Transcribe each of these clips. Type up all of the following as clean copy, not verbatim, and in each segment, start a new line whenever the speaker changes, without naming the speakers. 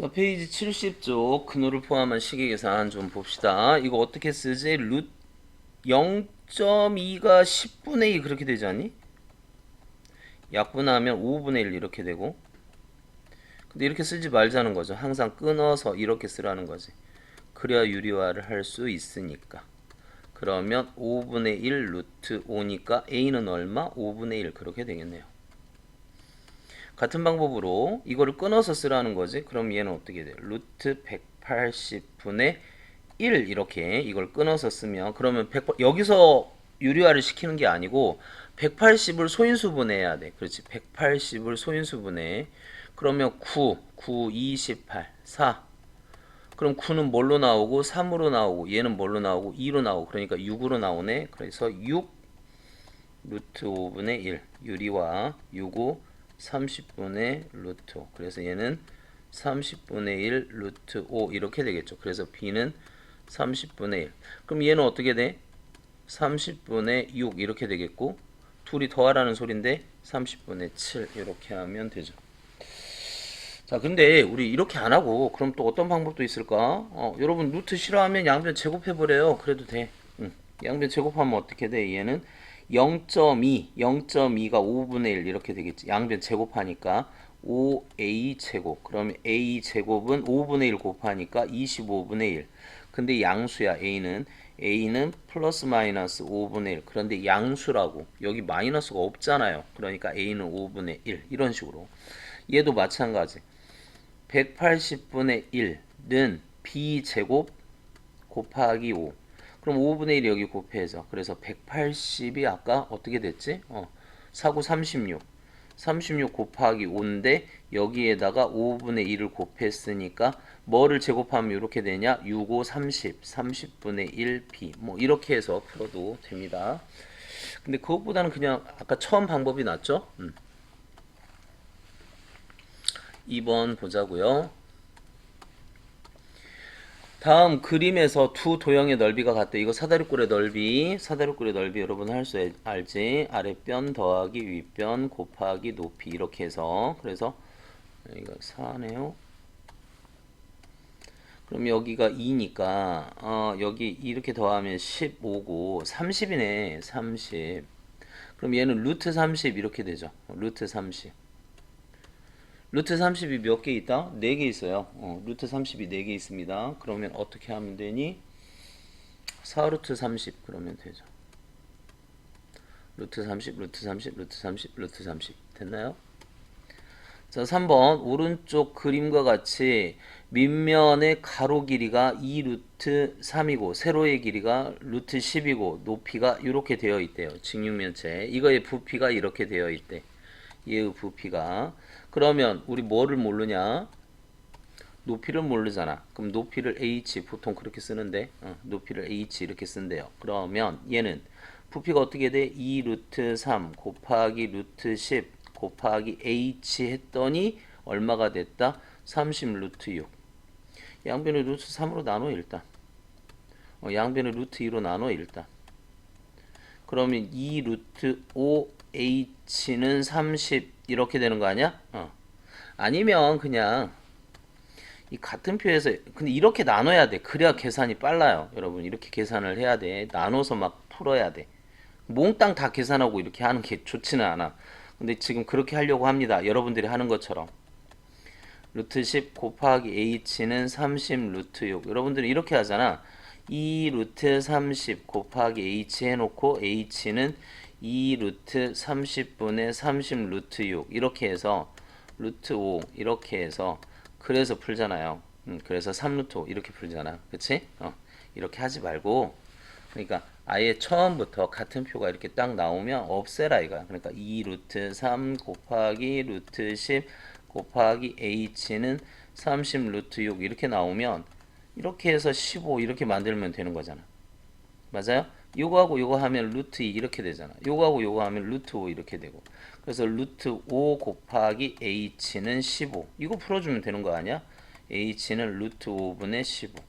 자, 페이지 70쪽 근호를 포함한 식의 계산 좀 봅시다. 이거 어떻게 쓰지? 루 0.2가 10분의 1 그렇게 되지 않니? 약분하면 5분의 1 이렇게 되고, 근데 이렇게 쓰지 말자는 거죠. 항상 끊어서 이렇게 쓰라는 거지. 그래야 유리화를 할 수 있으니까. 그러면 5분의 1 루트 5니까 a는 얼마? 5분의 1 그렇게 되겠네요. 같은 방법으로 이거를 끊어서 쓰라는 거지. 그럼 얘는 어떻게 돼? 루트 180분의 1 이렇게 이걸 끊어서 쓰면, 그러면 여기서 유리화를 시키는 게 아니고 180을 소인수분해해야 돼. 그렇지. 180을 소인수분해. 그러면 9, 28, 4. 그럼 9는 뭘로 나오고 3으로 나오고 얘는 뭘로 나오고 2로 나오고, 그러니까 6으로 나오네. 그래서 6 루트 5분의 1 유리화 6, 5, 30분의 루트 5. 그래서 얘는 30분의 1 루트 5 이렇게 되겠죠. 그래서 b는 30분의 1. 그럼 얘는 어떻게 돼? 30분의 6 이렇게 되겠고, 둘이 더하라는 소린데 30분의 7 이렇게 하면 되죠. 자, 근데 우리 이렇게 안 하고 그럼 또 어떤 방법도 있을까? 여러분 루트 싫어하면 양변 제곱해버려요. 그래도 돼. 양변 제곱하면 어떻게 돼? 얘는 0.2가 5분의 1 이렇게 되겠지. 양변 제곱하니까 5a 제곱. 그러면 a 제곱은 5분의 1 곱하니까 25분의 1. 근데 양수야. a는 플러스 마이너스 5분의 1. 그런데 양수라고. 여기 마이너스가 없잖아요. 그러니까 a는 5분의 1. 이런 식으로. 얘도 마찬가지. 180분의 1는 b제곱 곱하기 5. 그럼 5분의 1이 여기 곱해서, 그래서 180이 아까 어떻게 됐지? 4, 9, 36. 36 곱하기 5인데 여기에다가 5분의 1을 곱했으니까 뭐를 제곱하면 이렇게 되냐? 6, 5, 30. 30분의 1b. 뭐 이렇게 해서 풀어도 됩니다. 근데 그것보다는 그냥 아까 처음 방법이 낫죠? 2번 보자고요. 다음 그림에서 두 도형의 넓이가 같대. 이거 사다리꼴의 넓이 여러분 할 수 알지? 아랫변 더하기 윗변 곱하기 높이 이렇게 해서, 그래서 이거 4네요. 그럼 여기가 2니까 여기 이렇게 더하면 15고 30이네. 30. 그럼 얘는 루트 30 이렇게 되죠. 루트 30. 루트 30이 몇 개 있다? 4개 있어요. 루트 30이 4개 있습니다. 그러면 어떻게 하면 되니? 4루트 30 그러면 되죠. 루트 30, 루트 30, 루트 30, 루트 30 됐나요? 자, 3번 오른쪽 그림과 같이 밑면의 가로 길이가 2루트 3이고 세로의 길이가 루트 10이고 높이가 이렇게 되어 있대요. 직육면체. 이거의 부피가 이렇게 되어 있대. 얘의 부피가. 그러면 우리 뭐를 모르냐? 높이를 모르잖아. 그럼 높이를 h 보통 그렇게 쓰는데 높이를 h 이렇게 쓴대요. 그러면 얘는 부피가 어떻게 돼? 2 루트 3 곱하기 루트 10 곱하기 h 했더니 얼마가 됐다? 30 루트 6. 양변을 루트 3으로 나눠 일단. 양변을 루트 2로 나눠 일단. 그러면 2 루트 5h는 30 이렇게 되는 거 아니야? 아니면 그냥 이 같은 표에서, 근데 이렇게 나눠야 돼. 그래야 계산이 빨라요. 여러분 이렇게 계산을 해야 돼. 나눠서 막 풀어야 돼. 몽땅 다 계산하고 이렇게 하는 게 좋지는 않아. 근데 지금 그렇게 하려고 합니다. 여러분들이 하는 것처럼. 루트 10 곱하기 h는 30 루트 6. 여러분들이 이렇게 하잖아. 2 루트 30 곱하기 h 해놓고 h는 2 루트 30분의 30 루트 6 이렇게 해서 루트 5 이렇게 해서, 그래서 풀잖아요. 그래서 3루트 5 이렇게 풀잖아. 그치? 이렇게 하지 말고, 그러니까 아예 처음부터 같은 표가 이렇게 딱 나오면 없애라 이거야. 그러니까 2 루트 3 곱하기 루트 10 곱하기 h는 30 루트 6 이렇게 나오면 이렇게 해서 15 이렇게 만들면 되는 거잖아. 맞아요? 요거하고 요거 하면 루트 2 이렇게 되잖아. 요거하고 요거 하면 루트 5 이렇게 되고. 그래서 루트 5 곱하기 h는 15. 이거 풀어주면 되는 거 아니야? h는 루트 5분의 15.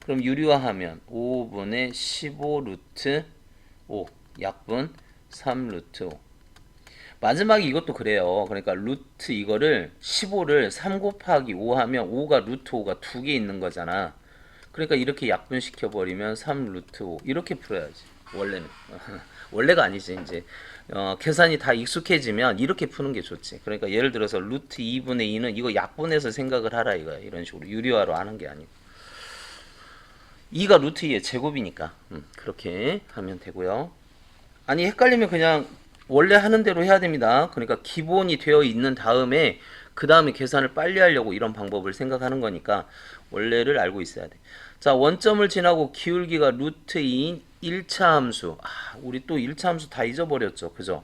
그럼 유리화하면 5분의 15 루트 5 약분 3 루트 5. 마지막에 이것도 그래요. 그러니까 루트 이거를 15를 3 곱하기 5 하면 5가 루트 5가 두 개 있는 거잖아. 그러니까 이렇게 약분시켜 버리면 3 루트 5 이렇게 풀어야지. 원래는 원래가 아니지 이제 계산이 다 익숙해지면 이렇게 푸는 게 좋지. 그러니까 예를 들어서 루트 2분의 2는 이거 약분해서 생각을 하라 이거야. 이런 식으로 유리화로 하는 게 아니고 2가 루트 2의 제곱이니까 그렇게 하면 되고요. 아니 헷갈리면 그냥 원래 하는 대로 해야 됩니다. 그러니까 기본이 되어 있는 다음에 그 다음에 계산을 빨리 하려고 이런 방법을 생각하는 거니까 원래를 알고 있어야 돼. 자, 원점을 지나고 기울기가 루트 2인 1차 함수. 우리 또 1차 함수 다 잊어버렸죠. 그죠?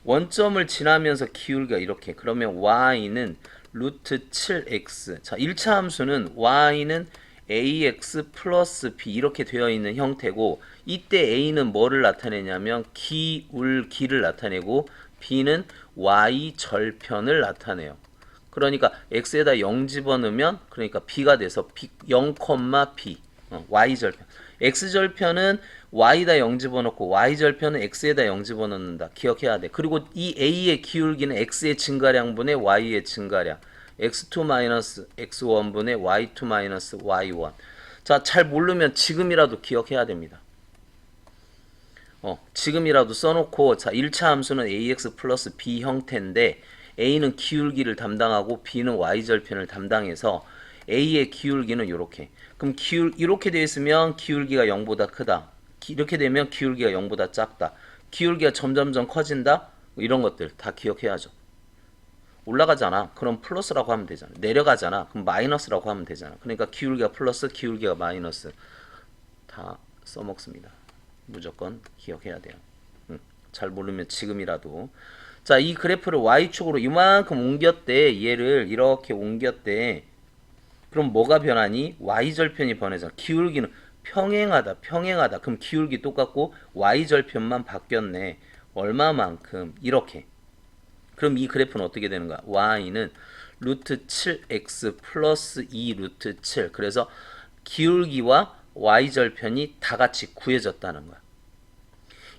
원점을 지나면서 기울기가 이렇게. 그러면 y는 루트 7x. 자, 1차 함수는 y는 ax 플러스 b 이렇게 되어 있는 형태고 이때 a는 뭐를 나타내냐면 기울기를 나타내고 b는 y 절편을 나타내요. 그러니까 x에다 0 집어넣으면 그러니까 b가 돼서 0, b y 절편. x 절편은 y에다 0 집어넣고 y 절편은 x에다 0 집어넣는다. 기억해야 돼. 그리고 이 a의 기울기는 x의 증가량분의 y의 증가량. x2 마이너스 x1분의 y2 마이너스 y1. 자, 잘 모르면 지금이라도 기억해야 됩니다. 지금이라도 써놓고 자 1차 함수는 ax 플러스 b 형태인데 a는 기울기를 담당하고 b는 y절편을 담당해서 a의 기울기는 이렇게. 그럼 이렇게 되어 있으면 기울기가 0보다 크다. 이렇게 되면 기울기가 0보다 작다. 기울기가 점점점 커진다. 이런 것들 다 기억해야죠. 올라가잖아. 그럼 플러스라고 하면 되잖아. 내려가잖아. 그럼 마이너스라고 하면 되잖아. 그러니까 기울기가 플러스, 기울기가 마이너스 다 써먹습니다. 무조건 기억해야 돼요. 잘 모르면 지금이라도. 자, 이 그래프를 y축으로 이만큼 옮겼대. 얘를 이렇게 옮겼대. 그럼 뭐가 변하니? y절편이 변해서 기울기는 평행하다. 그럼 기울기 똑같고 y절편만 바뀌었네. 얼마만큼? 이렇게. 그럼 이 그래프는 어떻게 되는 거야? y는 루트 7x 플러스 2 루트 7. 그래서 기울기와 y절편이 다 같이 구해졌다는 거야.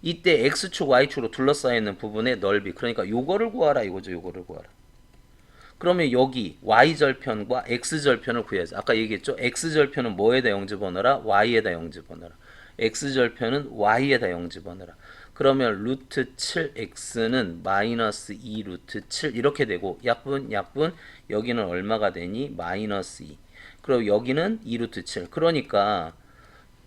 이때 x축, y축으로 둘러싸여 있는 부분의 넓이. 그러니까 요거를 구하라 이거죠. 요거를 구하라. 그러면 여기 y절편과 x절편을 구해야지. 아까 얘기했죠. x절편은 뭐에다 0 집어넣어라? y에다 0 집어넣어라. x절편은 y에다 0 집어넣어라. 그러면 루트 7x는 마이너스 2 루트 7 이렇게 되고 약분 여기는 얼마가 되니? 마이너스 2. 그리고 여기는 2 루트 7. 그러니까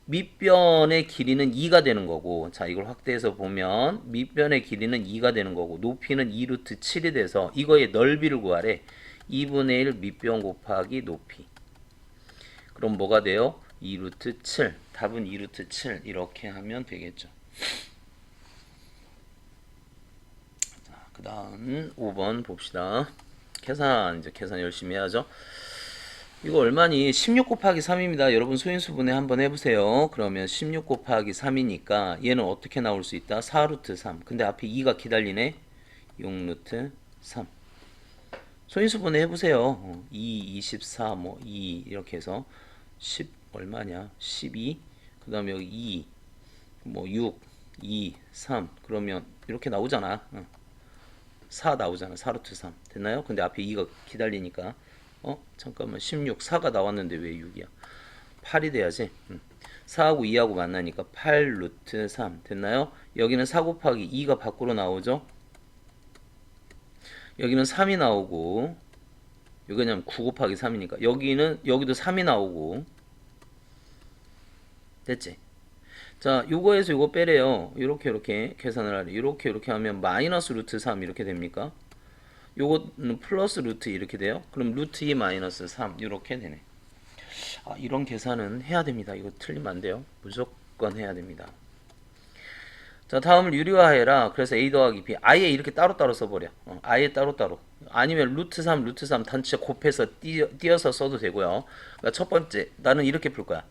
밑변의 길이는 2가 되는 거고 자 이걸 확대해서 보면 밑변의 길이는 2가 되는 거고 높이는 2 루트 7이 돼서 이거의 넓이를 구하래. 2분의 1 밑변 곱하기 높이. 그럼 뭐가 돼요? 2 루트 7. 답은 2 루트 7 이렇게 하면 되겠죠. 그 다음 5번 봅시다. 이제 계산 열심히 해야죠. 이거 얼마니? 16 곱하기 3입니다. 여러분 소인수분해 한번 해보세요. 그러면 16 곱하기 3이니까 얘는 어떻게 나올 수 있다? 4 루트 3. 근데 앞에 2가 기다리네. 6 루트 3. 소인수분해 해보세요. 2, 24, 2 이렇게 해서 10 얼마냐? 12. 그 다음에 여기 2, 6, 2, 3. 그러면 이렇게 나오잖아. 4 나오잖아. 4 루트 3. 됐나요? 근데 앞에 2가 기다리니까 잠깐만 16. 4가 나왔는데 왜 6이야? 8이 돼야지. 4하고 2하고 만나니까 8 루트 3. 됐나요? 여기는 4 곱하기 2가 밖으로 나오죠? 여기는 3이 나오고 여기는 9 곱하기 3이니까 여기도 3이 나오고 됐지? 자, 요거에서 요거 빼래요. 이렇게 계산을 하래. 이렇게 하면 마이너스 루트 3 이렇게 됩니까? 요거는 플러스 루트 이렇게 돼요. 그럼 루트 2 마이너스 3 이렇게 되네. 이런 계산은 해야 됩니다. 이거 틀리면 안 돼요. 무조건 해야 됩니다. 자, 다음을 유리화해라. 그래서 a 더하기 b 아예 이렇게 따로따로 써버려. 아예 따로따로. 아니면 루트 3 단체 곱해서 띄어서 써도 되고요. 그러니까 첫 번째 나는 이렇게 풀 거야.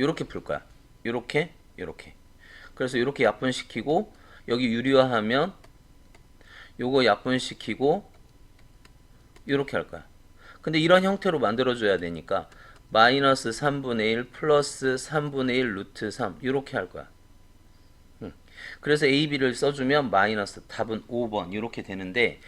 요렇게 풀 거야. 요렇게. 그래서 이렇게 약분시키고 여기 유리화하면 요거 약분시키고 이렇게 할 거야. 근데 이런 형태로 만들어줘야 되니까 마이너스 3분의 1 플러스 3분의 1 루트 3 이렇게 할 거야. 그래서 A, B를 써주면 마이너스 답은 5번 이렇게 되는데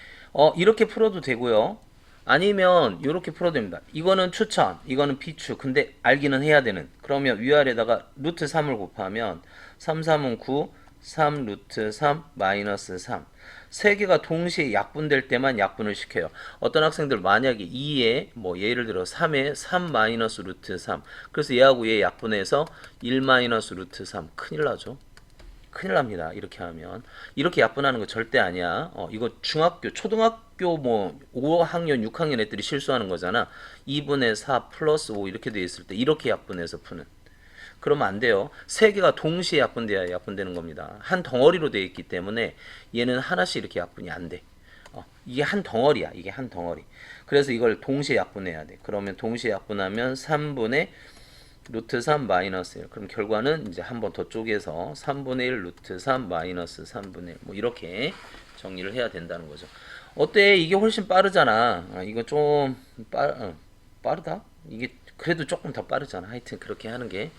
이렇게 풀어도 되고요. 아니면 이렇게 풀어도 됩니다. 이거는 추천, 이거는 비추. 근데 알기는 해야 되는. 그러면 위아래다가 루트 3을 곱하면 3, 3은 9, 3 루트 3 마이너스 3. 세 개가 동시에 약분될 때만 약분을 시켜요. 어떤 학생들 만약에 2에 뭐 예를 들어 3에 3 마이너스 루트 3. 그래서 얘하고 얘 약분해서 1 마이너스 루트 3. 큰일 나죠. 큰일 납니다. 이렇게 하면. 이렇게 약분하는 거 절대 아니야. 이거 중학교, 초등학교 뭐 5학년, 6학년 애들이 실수하는 거잖아. 2분의 4 플러스 5 이렇게 돼 있을 때 이렇게 약분해서 푸는. 그러면 안 돼요. 세 개가 동시에 약분돼야 약분되는 겁니다. 한 덩어리로 되어 있기 때문에 얘는 하나씩 이렇게 약분이 안 돼. 이게 한 덩어리야. 이게 한 덩어리. 그래서 이걸 동시에 약분해야 돼. 그러면 동시에 약분하면 3분의 루트 3 마이너스 1. 그럼 결과는 이제 한 번 더 쪼개서 3분의 1 루트 3 마이너스 3분의 1. 뭐 이렇게 정리를 해야 된다는 거죠. 어때? 이게 훨씬 빠르잖아. 이거 좀 빠르다? 이게 그래도 조금 더 빠르잖아. 하여튼 그렇게 하는 게.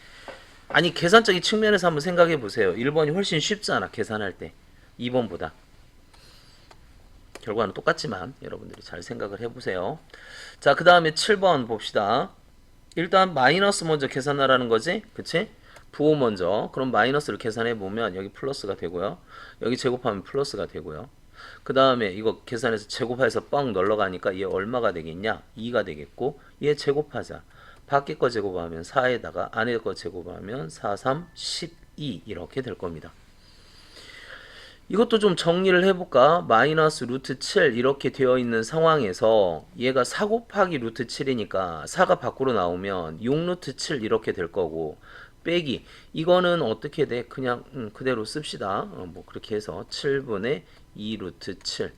아니 계산적인 측면에서 한번 생각해 보세요. 1번이 훨씬 쉽잖아. 계산할 때. 2번보다. 결과는 똑같지만 여러분들이 잘 생각을 해보세요. 자, 그 다음에 7번 봅시다. 일단 마이너스 먼저 계산하라는 거지. 그치? 부호 먼저. 그럼 마이너스를 계산해 보면 여기 플러스가 되고요. 여기 제곱하면 플러스가 되고요. 그 다음에 이거 계산해서 제곱해서 뻥 널러가니까 얘 얼마가 되겠냐? 2가 되겠고 얘 제곱하자. 밖에 거 제곱하면 4에다가 안에 거 제곱하면 4, 3, 12 이렇게 될 겁니다. 이것도 좀 정리를 해볼까? 마이너스 루트 7 이렇게 되어 있는 상황에서 얘가 4 곱하기 루트 7이니까 4가 밖으로 나오면 6 루트 7 이렇게 될 거고 빼기 이거는 어떻게 돼? 그냥 그대로 씁시다. 뭐 그렇게 해서 7분의 2 루트 7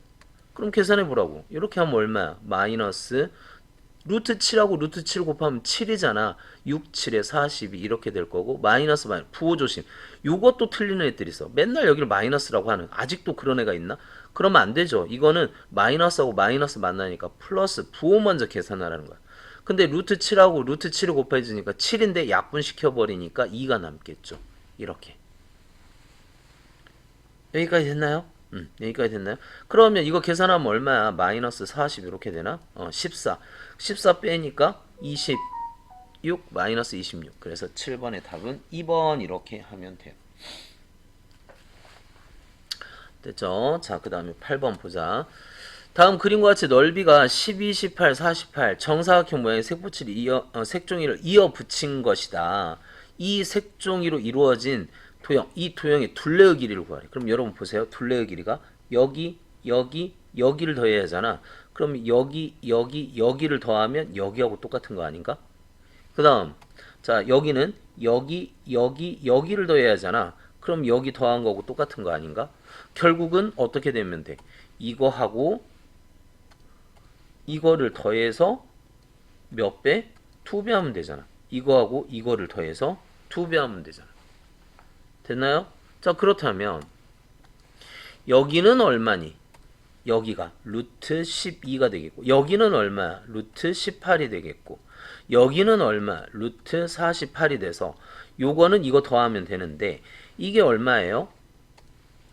그럼 계산해 보라고. 이렇게 하면 얼마야? 마이너스 루트 7하고 루트 7 곱하면 7이잖아. 6, 7에 42 이렇게 될 거고 마이너스 부호 조심. 요것도 틀리는 애들이 있어. 맨날 여기를 마이너스라고 하는. 아직도 그런 애가 있나? 그러면 안 되죠. 이거는 마이너스하고 마이너스 만나니까 플러스 부호 먼저 계산하라는 거야. 근데 루트 7하고 루트 7을 곱해주니까 7인데 약분시켜버리니까 2가 남겠죠. 이렇게. 여기까지 됐나요? 여기까지 됐나요? 그러면 이거 계산하면 얼마야? 마이너스 40 이렇게 되나? 14. 14 빼니까 26 마이너스 26. 그래서 7번의 답은 2번 이렇게 하면 돼요. 됐죠? 자, 그 다음에 8번 보자. 다음 그림과 같이 넓이가 12, 18, 48 정사각형 모양의 색종이를 이어 붙인 것이다. 이 색종이로 이루어진 도형, 이 도형의 둘레의 길이를 구하래. 그럼 여러분 보세요. 둘레의 길이가 여기, 여기, 여기를 더해야 하잖아. 그럼 여기, 여기, 여기를 더하면 여기하고 똑같은 거 아닌가? 그 다음, 자, 여기는 여기, 여기, 여기를 더해야 하잖아. 그럼 여기 더한 거하고 똑같은 거 아닌가? 결국은 어떻게 되면 돼? 이거하고 이거를 더해서 몇 배? 2배 하면 되잖아. 이거하고 이거를 더해서 2배 하면 되잖아. 됐나요? 자, 그렇다면 여기는 얼마니? 여기가 루트 12가 되겠고 여기는 얼마야? 루트 18이 되겠고 여기는 얼마? 루트 48이 돼서 요거는 이거 더하면 되는데 이게 얼마예요?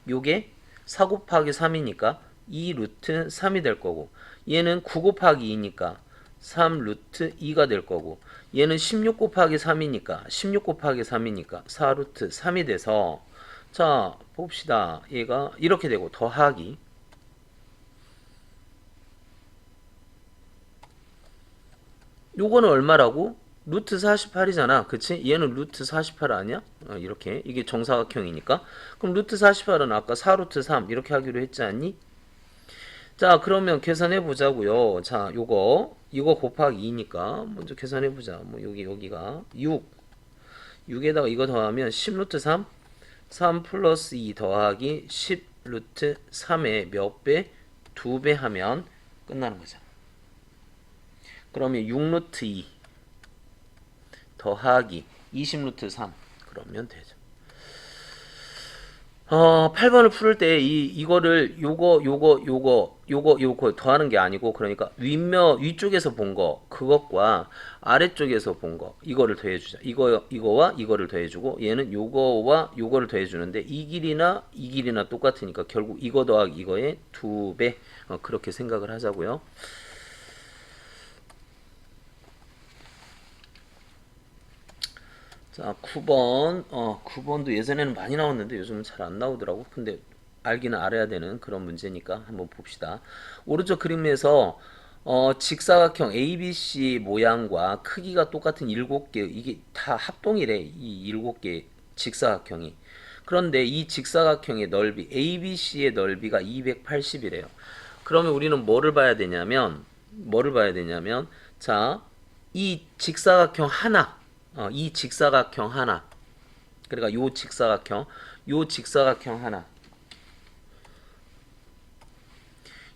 요게 4 곱하기 3이니까 2 루트 3이 될 거고 얘는 9 곱하기 2니까 3 루트 2가 될 거고 얘는 16 곱하기 3이니까 16 곱하기 3이니까 4 루트 3이 돼서 자 봅시다. 얘가 이렇게 되고 더하기 요거는 얼마라고? 루트 48이잖아. 그치? 얘는 루트 48 아니야? 이렇게. 이게 정사각형이니까. 그럼 루트 48은 아까 4루트 3 이렇게 하기로 했지 않니? 자, 그러면 계산해 보자고요. 자, 이거 곱하기 2니까 먼저 계산해 보자. 뭐 여기가 6. 6에다가 이거 더하면 10루트 3. 3 플러스 2 더하기 10루트 3의 몇 배? 2배 하면 끝나는 거잖아. 그러면 6루트 2 더하기 20루트 3 그러면 되죠. 8번을 풀을 때 이거를 요거 더하는 게 아니고 그러니까 위쪽에서 본 거 그것과 아래쪽에서 본 거 이거를 더해주자. 이거와 이거를 더해주고 얘는 요거와 요거를 더해주는데 이 길이나 똑같으니까 결국 이거 더하기 이거의 2배 그렇게 생각을 하자고요. 자, 9번. 9번도 예전에는 많이 나왔는데 요즘은 잘 안 나오더라고. 근데 알기는 알아야 되는 그런 문제니까 한번 봅시다. 오른쪽 그림에서 직사각형 ABC 모양과 크기가 똑같은 7개, 이게 다 합동이래. 이 7개 직사각형이. 그런데 이 직사각형의 넓이, ABC의 넓이가 280이래요. 그러면 우리는 뭐를 봐야 되냐면, 자, 이 직사각형 하나, 이 직사각형 하나, 그러니까 요 직사각형 하나,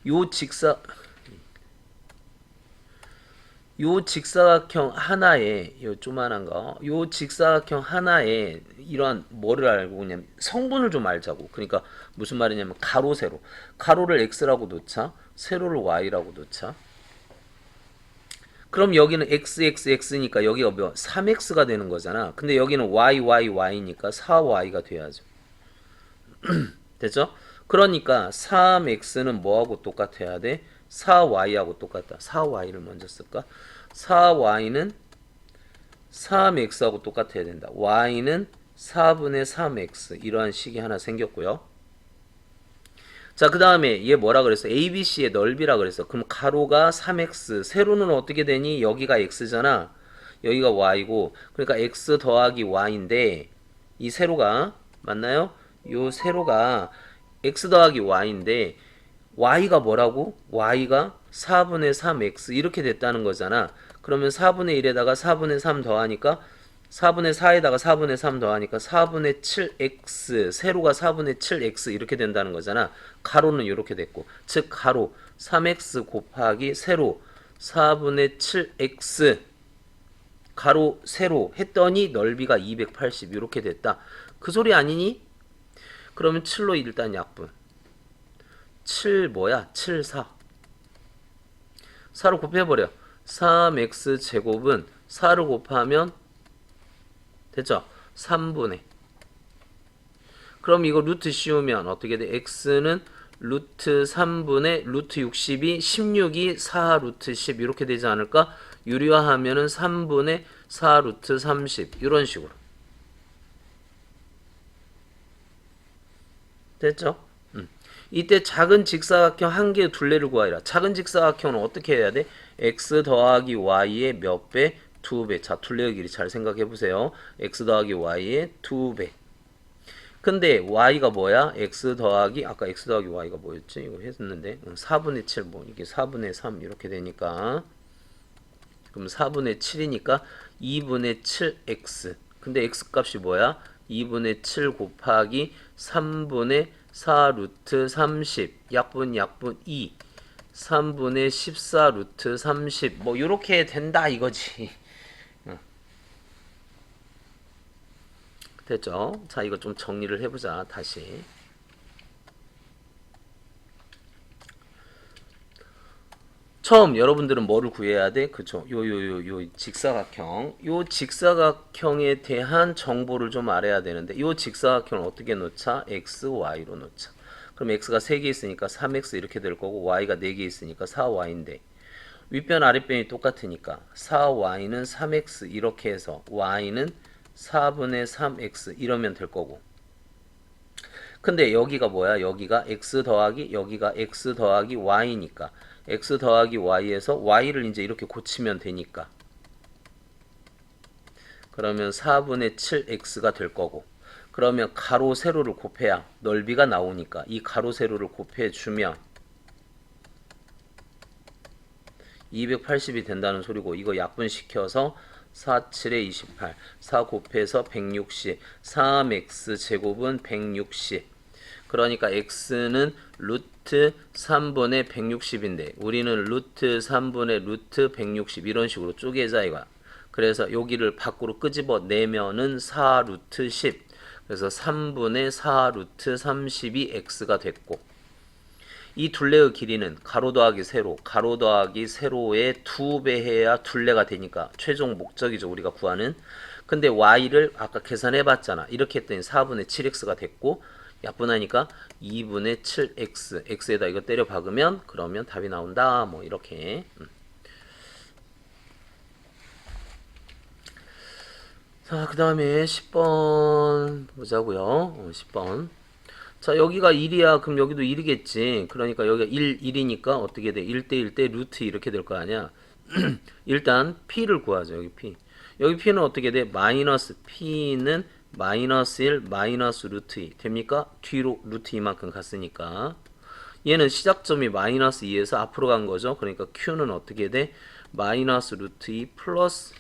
요 직사, 요 직사각형 하나에 요 조만한 거, 요 직사각형 하나에 이러한 뭐를 알고 그냥 성분을 좀 알자고. 그러니까 무슨 말이냐면 가로 세로, 가로를 x라고 놓자, 세로를 y라고 놓자. 그럼 여기는 xxx니까 여기가 뭐 3x가 되는 거잖아. 근데 여기는 yyy니까 4y가 돼야죠. 됐죠? 그러니까 3x는 뭐하고 똑같아야 돼? 4y하고 똑같다. 4y를 먼저 쓸까? 4y는 3x하고 똑같아야 된다. y는 4분의 3x 이러한 식이 하나 생겼고요. 자, 그 다음에 얘 뭐라 그랬어? ABC의 넓이라 그랬어. 그럼 가로가 3x, 세로는 어떻게 되니? 여기가 x잖아. 여기가 y고, 그러니까 x 더하기 y인데 이 세로가 맞나요? 요 세로가 x 더하기 y인데 y가 뭐라고? y가 4분의 3x 이렇게 됐다는 거잖아. 그러면 4분의 1에다가 4분의 3 더하니까 4분의 4에다가 4분의 3 더하니까 4분의 7x 세로가 4분의 7x 이렇게 된다는 거잖아. 가로는 이렇게 됐고 즉 가로 3x 곱하기 세로 4분의 7x 가로 세로 했더니 넓이가 280 이렇게 됐다. 그 소리 아니니? 그러면 7로 일단 약분 7 뭐야? 7 4 4로 곱해버려. 3x 제곱은 4를 곱하면 됐죠? 3분의 그럼 이거 루트 씌우면 어떻게 돼? x는 루트 3분의 루트 60이 16이 4 루트 10 이렇게 되지 않을까? 유리화하면은 3분의 4 루트 30 이런 식으로 됐죠? 이때 작은 직사각형 한 개의 둘레를 구하라. 작은 직사각형은 어떻게 해야 돼? x 더하기 y의 몇 배? 2배. 자, 둘레의 길이 잘 생각해 보세요. x 더하기 y의 2배. 근데 y가 뭐야? x 더하기 아까 x 더하기 y가 뭐였지? 이거 했었는데 4분의 7 뭐 이게 4분의 3 이렇게 되니까 그럼 4분의 7이니까 2분의 7x. 근데 x 값이 뭐야? 2분의 7 곱하기 3분의 4 루트 30 약분 2 3분의 14 루트 30 뭐 요렇게 된다 이거지. 됐죠? 자, 이거 좀 정리를 해보자. 다시. 처음 여러분들은 뭐를 구해야 돼? 그쵸? 요 직사각형. 요 직사각형에 대한 정보를 좀 알아야 되는데 요 직사각형을 어떻게 놓자? x, y로 놓자. 그럼 x가 3개 있으니까 3x 이렇게 될 거고 y가 4개 있으니까 4y인데 윗변 아랫변이 똑같으니까 4y는 3x 이렇게 해서 y는 4분의 3x 이러면 될 거고 근데 여기가 뭐야? 여기가 x 더하기 여기가 x 더하기 y니까 x 더하기 y에서 y를 이제 이렇게 고치면 되니까 그러면 4분의 7x가 될 거고 그러면 가로 세로를 곱해야 넓이가 나오니까 이 가로 세로를 곱해주면 280이 된다는 소리고 이거 약분시켜서 4, 7에 28 4 곱해서 160 3x 제곱은 160 그러니까 x는 루트 3분의 160인데 우리는 루트 3분의 루트 160 이런 식으로 쪼개자 이거야. 그래서 여기를 밖으로 끄집어 내면은 4 루트 10 그래서 3분의 4 루트 32 x가 됐고, 이 둘레의 길이는 가로 더하기 세로, 가로 더하기 세로의 2배 해야 둘레가 되니까 최종 목적이죠, 우리가 구하는. 근데 y를 아까 계산해 봤잖아. 이렇게 했더니 4분의 7x가 됐고, 약분하니까 2분의 7x, x에다 이거 때려 박으면 그러면 답이 나온다. 뭐 이렇게. 자, 그 다음에 10번 보자고요. 10번. 자, 여기가 1이야. 그럼 여기도 1이겠지. 그러니까 여기가 1이니까 어떻게 돼? 1대 1대 루트 이렇게 될 거 아니야. 일단 P를 구하죠. 여기 P. 여기 P는 어떻게 돼? 마이너스 P는 마이너스 1 마이너스 루트 2 됩니까? 뒤로 루트 2만큼 갔으니까. 얘는 시작점이 마이너스 2에서 앞으로 간 거죠. 그러니까 Q는 어떻게 돼? 마이너스 루트 2 플러스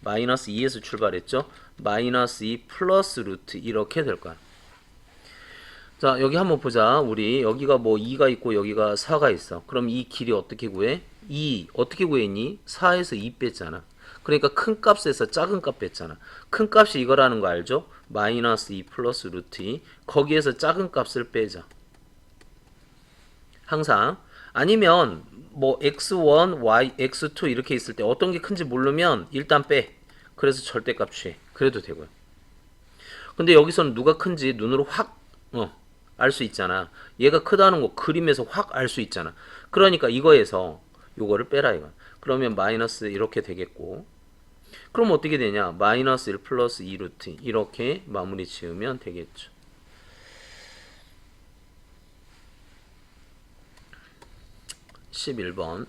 마이너스 2에서 출발했죠. 마이너스 2 플러스 루트 이렇게 될 거야. 자, 여기 한번 보자. 우리 여기가 뭐 2가 있고 여기가 4가 있어. 그럼 이 길이 어떻게 구해? 2 어떻게 구했니? 4에서 2 뺐잖아. 그러니까 큰 값에서 작은 값 뺐잖아. 큰 값이 이거라는 거 알죠? 마이너스 2 플러스 루트 2. 거기에서 작은 값을 빼자. 항상. 아니면 뭐 x1, y, x2 이렇게 있을 때 어떤 게 큰지 모르면 일단 빼. 그래서 절대값 취해. 그래도 되고요. 근데 여기서는 누가 큰지 눈으로 확 알 수 있잖아. 얘가 크다는 거 그림에서 확 알 수 있잖아. 그러니까 이거에서 요거를 빼라 이거. 그러면 마이너스 이렇게 되겠고. 그럼 어떻게 되냐? 마이너스 1 플러스 2 루트 이렇게 마무리 지으면 되겠죠. 11번.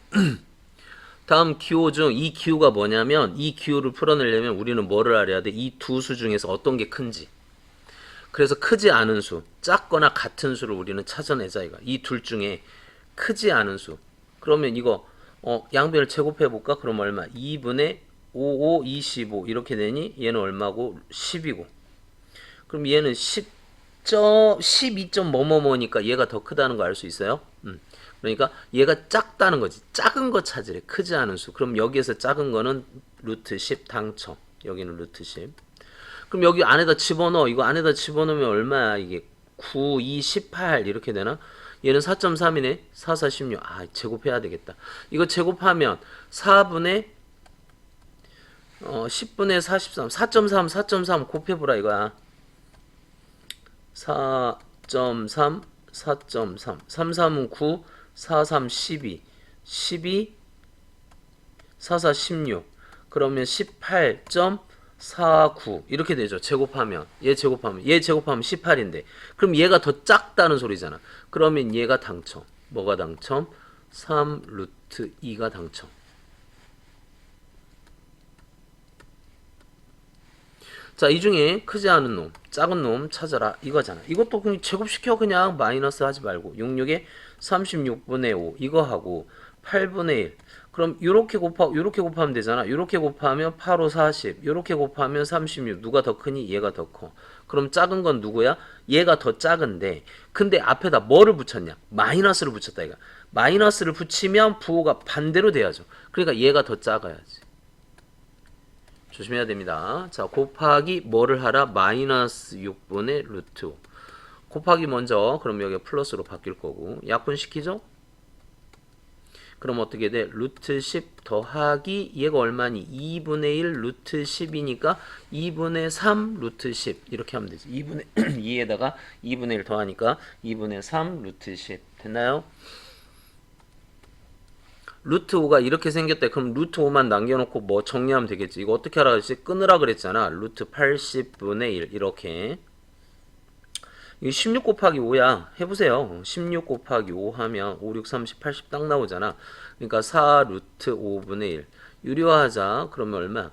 다음 기호 중 이 기호가 뭐냐면 이 기호를 풀어내려면 우리는 뭐를 알아야 돼? 이 두 수 중에서 어떤 게 큰지. 그래서 크지 않은 수, 작거나 같은 수를 우리는 찾아내자 이거. 이 둘 중에 크지 않은 수. 그러면 이거 양변을 제곱해 볼까? 그럼 얼마? 2분의 5, 5, 25 이렇게 되니 얘는 얼마고? 10이고. 그럼 얘는 12점 뭐뭐뭐니까 얘가 더 크다는 거 알 수 있어요? 그러니까 얘가 작다는 거지. 작은 거 찾으래. 크지 않은 수. 그럼 여기에서 작은 거는 루트 10 당첨. 여기는 루트 10. 그럼 여기 안에다 집어넣어. 이거 안에다 집어넣으면 얼마야? 이게 9, 2, 18 이렇게 되나? 얘는 4.3이네. 4, 4, 16. 아, 제곱해야 되겠다. 이거 제곱하면 4분의 10분의 43. 4.3, 4.3 곱해보라 이거야. 4.3, 4.3. 3, 3은 9, 4, 3, 12. 12, 4, 4, 16. 그러면 18.49 이렇게 되죠. 제곱하면 얘 제곱하면 18인데 그럼 얘가 더 작다는 소리잖아. 그러면 얘가 당첨. 뭐가 당첨? 3 루트 2가 당첨. 자, 이 중에 크지 않은 놈, 작은 놈 찾아라 이거잖아. 이것도 그냥 제곱시켜. 그냥 마이너스 하지 말고 66에 36분의 5 이거 하고 8분의 1. 그럼 요렇게 곱하면 되잖아. 요렇게 곱하면 8, 5, 40. 요렇게 곱하면 36. 누가 더 크니? 얘가 더 커. 그럼 작은 건 누구야? 얘가 더 작은데 근데 앞에다 뭐를 붙였냐? 마이너스를 붙였다 이거. 마이너스를 붙이면 부호가 반대로 돼야죠. 그러니까 얘가 더 작아야지. 조심해야 됩니다. 자, 곱하기 뭐를 하라? 마이너스 6분의 루트 5. 곱하기 먼저 그럼 여기 플러스로 바뀔 거고 약분시키죠? 그럼 어떻게 돼? 루트 10 더하기 얘가 얼마니? 2분의 1 루트 10이니까 2분의 3 루트 10 이렇게 하면 되지. 2분의 2에다가 2분의 1 더하니까 2분의 3 루트 10 됐나요? 루트 5가 이렇게 생겼대. 그럼 루트 5만 남겨놓고 뭐 정리하면 되겠지. 이거 어떻게 하라 그랬지? 끊으라 그랬잖아. 루트 80분의 1 이렇게. 이거 16 곱하기 5야. 해보세요. 16 곱하기 5 하면 5, 6, 30, 80 딱 나오잖아. 그러니까 4 루트 5분의 1. 유리화하자. 그러면 얼마?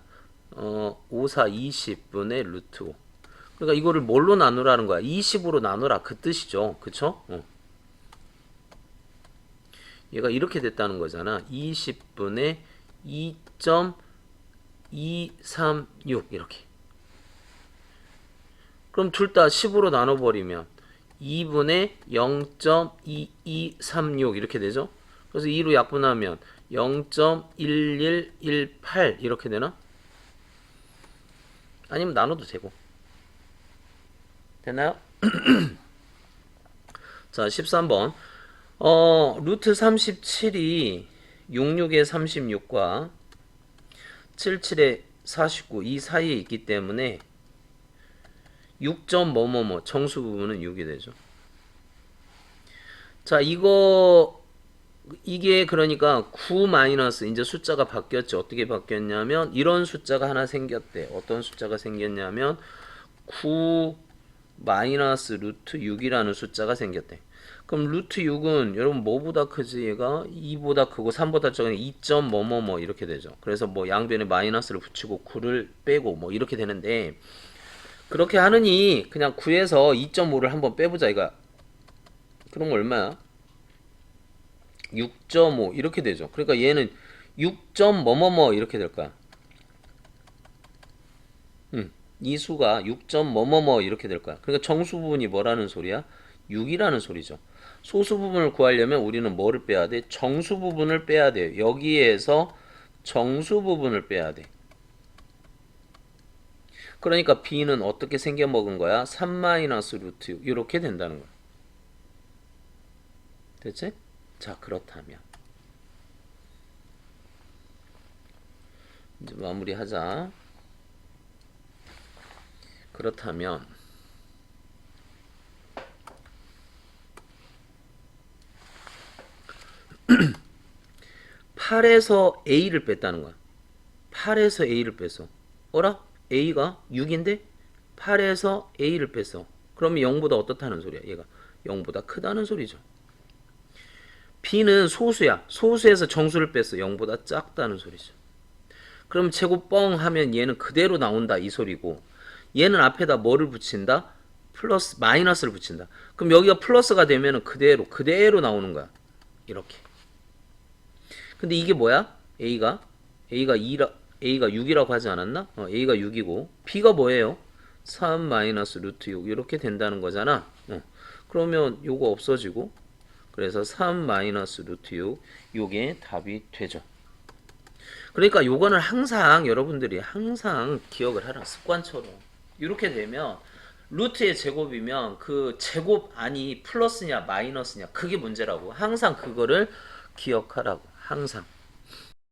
5, 4, 20분의 루트 5. 그러니까 이거를 뭘로 나누라는 거야? 20으로 나누라. 그 뜻이죠. 그쵸? 얘가 이렇게 됐다는 거잖아. 20분의 2.236 이렇게. 그럼 둘 다 10으로 나눠버리면 2분의 0.2236 이렇게 되죠. 그래서 2로 약분하면 0.1118 이렇게 되나? 아니면 나눠도 되고. 됐나요? 자, 13번. 루트 37이 66의 36과 77의 49 이 사이에 있기 때문에 6점 뭐뭐뭐 정수 부분은 6이 되죠. 자, 이게 그러니까 9 마이너스 이제 숫자가 바뀌었죠. 어떻게 바뀌었냐면 이런 숫자가 하나 생겼대. 어떤 숫자가 생겼냐면 9 마이너스 루트 6이라는 숫자가 생겼대. 그럼 루트 6은 여러분 뭐보다 크지? 얘가 2보다 크고 3보다 적으니 2점 뭐뭐뭐 이렇게 되죠. 그래서 뭐 양변에 마이너스를 붙이고 9를 빼고 뭐 이렇게 되는데 그렇게 하느니 그냥 9에서 2.5를 한번 빼보자 이거. 그럼 얼마야? 6.5 이렇게 되죠. 그러니까 얘는 6점 뭐뭐뭐 이렇게 될 거야. 이 수가 6점 뭐뭐뭐 이렇게 될 거야. 그러니까 정수 부분이 뭐라는 소리야? 6이라는 소리죠. 소수 부분을 구하려면 우리는 뭐를 빼야 돼? 정수 부분을 빼야 돼요. 여기에서 정수 부분을 빼야 돼. 그러니까 b는 어떻게 생겨 먹은 거야? 3-루트 6 이렇게 된다는 거야. 됐지? 자, 그렇다면 이제 마무리하자. 그렇다면 8에서 a를 뺐다는 거야. 8에서 a를 뺐어. 어라? a가 6인데 8에서 a를 뺐어. 그러면 0보다 어떻다는 소리야? 얘가 0보다 크다는 소리죠. b는 소수야. 소수에서 정수를 뺐어. 0보다 작다는 소리죠. 그럼 제곱 뻥 하면 얘는 그대로 나온다 이 소리고, 얘는 앞에다 뭐를 붙인다? 플러스 마이너스를 붙인다. 그럼 여기가 플러스가 되면 그대로 나오는 거야. 이렇게. 근데 이게 뭐야? A가 6이라고 하지 않았나? A가 6이고 B가 뭐예요? 3-루트 6 이렇게 된다는 거잖아. 그러면 요거 없어지고, 그래서 3-루트 6 요게 답이 되죠. 그러니까 요거는 항상 여러분들이 항상 기억을 하라. 습관처럼. 이렇게 되면 루트의 제곱이면 그 제곱 안이 플러스냐 마이너스냐 그게 문제라고. 항상 그거를 기억하라고. 항상.